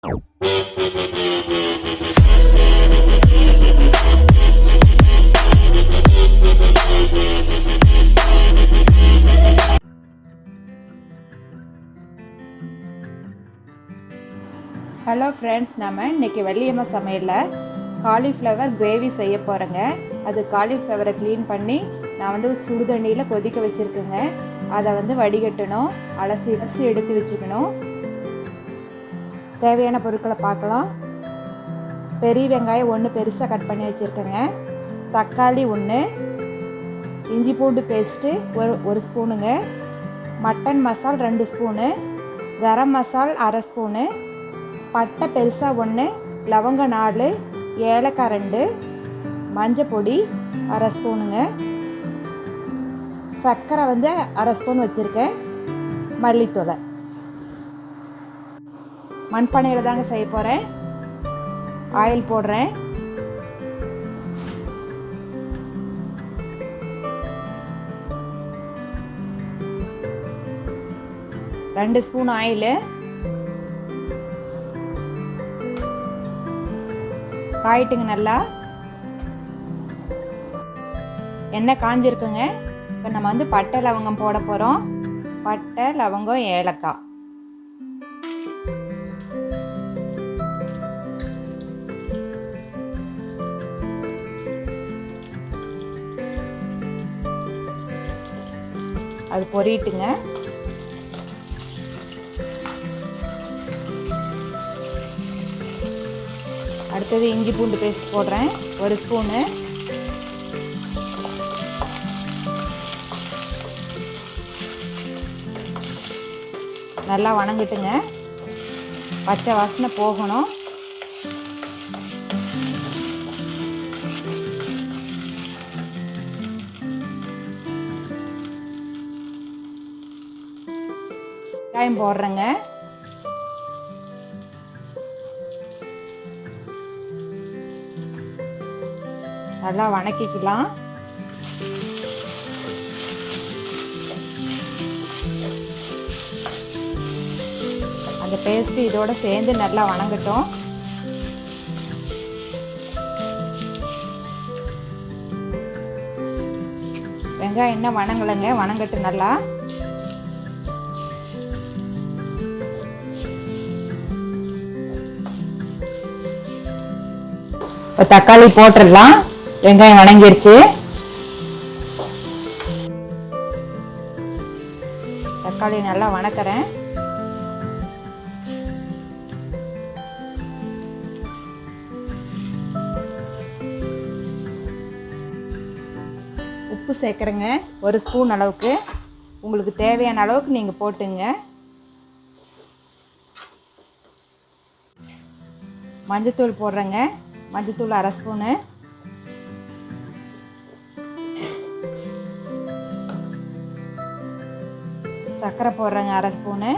Hello friends, நம்ம இன்றைக்கி வள்ளியம்மா சமையலில் காலிஃப்ளவர் கிரேவி செய்ய போகிறேங்க. அது காலிஃப்ளவரை க்ளீன் பண்ணி நான் சுடு தண்ணியில் கொதிக்க வச்சுருக்கேங்க. அதை வடிகட்டணும், அலசி எடுத்து வச்சுக்கணும். தேவையான பொருட்களை பார்க்கலாம். பெரிய வெங்காயம் 1 பெருசாக கட் பண்ணி வச்சுருக்கேங்க. தக்காளி 1, இஞ்சி பூண்டு பேஸ்ட்டு ஒரு ஸ்பூனுங்க, மட்டன் மசால் 2 ஸ்பூனு, கரம் மசால் 1/2 ஸ்பூனு, பட்டை பெருசாக 1, லவங்கம் 4, ஏலக்காய் 2, மஞ்சள் பொடி 1/2 ஸ்பூனுங்க, சர்க்கரை 1/2 ஸ்பூன் வச்சுருக்கேன், மல்லித்தூளை. மண்பானையில் தாங்க செய்ய போகிறேன். ஆயில் போடுறேன். ரெண்டு ஸ்பூன் ஆயில். காயிட்டுங்க நல்லா. எண்ணெய் காஞ்சிருக்குங்க. இப்போ நம்ம பட்டை லவங்கம் போட போகிறோம். பட்டை லவங்கம் ஏலக்காய். அது பொரிட்டுங்க. அடுத்தது இஞ்சி பூண்டு பேஸ்ட் போடுறேன், 1 ஸ்பூனு. நல்லா வணங்கிட்டுங்க, பச்சை வாசனை போகணும். வெங்காயம் போடுறேங்க. நல்லா வணக்கிக்கலாம். அந்த பேஸ்ட் இதோட சேர்ந்து நல்லா வணங்கட்டும். வெங்காயம் என்ன வணங்கலைங்க, வணங்கட்டும் நல்லா. இப்போ தக்காளி போட்டுடலாம். வெங்காயம் வணங்கிருச்சு. தக்காளி நல்லா வணக்கிறேன். உப்பு சேர்க்குறேங்க, 1 ஸ்பூன் அளவுக்கு. உங்களுக்கு தேவையான அளவுக்கு நீங்கள் போட்டுங்க. மஞ்சத்தூள் போடுறேங்க. மஞ்சத்தூள் 1/2 ஸ்பூனு. சர்க்கரை போடுறேங்க, 1/2 ஸ்பூனு.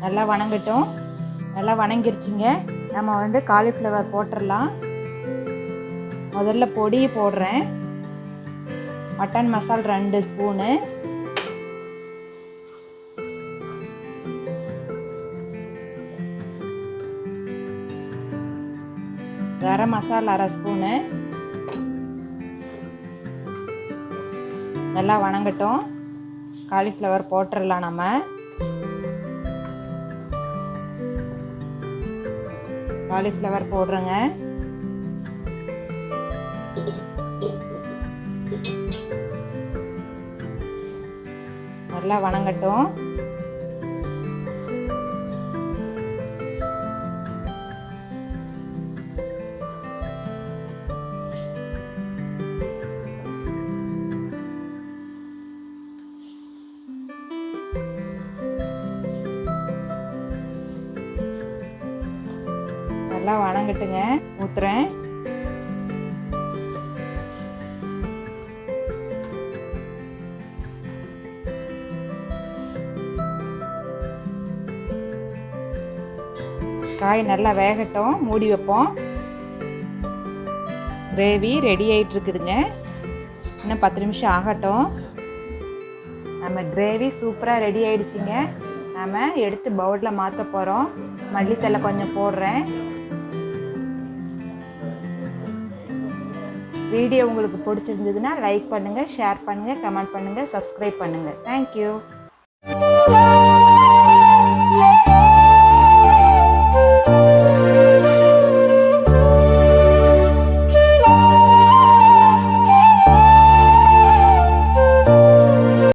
நல்லா வணங்கட்டும். நல்லா வணங்கிருச்சுங்க. நம்ம காலிஃப்ளவர் போட்டுடலாம். முதல்ல பொடி போடுறேன். மட்டன் மசால் 2 ஸ்பூனு, கரம் மசாலா 1/2 ஸ்பூனு. நல்லா வணங்கட்டும். காலிஃப்ளவர் போட்டுடலாம். நம்ம காலிஃப்ளவர் போடுறேங்க. நல்லா வணங்கட்டும். நல்லா வணங்கட்டுங்க. ஊத்துறேன். காய் நல்லா வேகட்டும், மூடி வைப்போம். கிரேவி ரெடி ஆகிட்டு இருக்குதுங்க. இன்னும் 10 நிமிஷம் ஆகட்டும். நம்ம கிரேவி சூப்பராக ரெடி ஆகிடுச்சிங்க. நம்ம எடுத்து பவுலில் மாற்ற போகிறோம். மல்லித்தலை கொஞ்சம் போடுறேன். வீடியோ உங்களுக்கு பிடிச்சிருந்ததுன்னா லைக் பண்ணுங்கள், ஷேர் பண்ணுங்கள், கமெண்ட் பண்ணுங்கள், சப்ஸ்கிரைப் பண்ணுங்கள். தேங்க்யூ.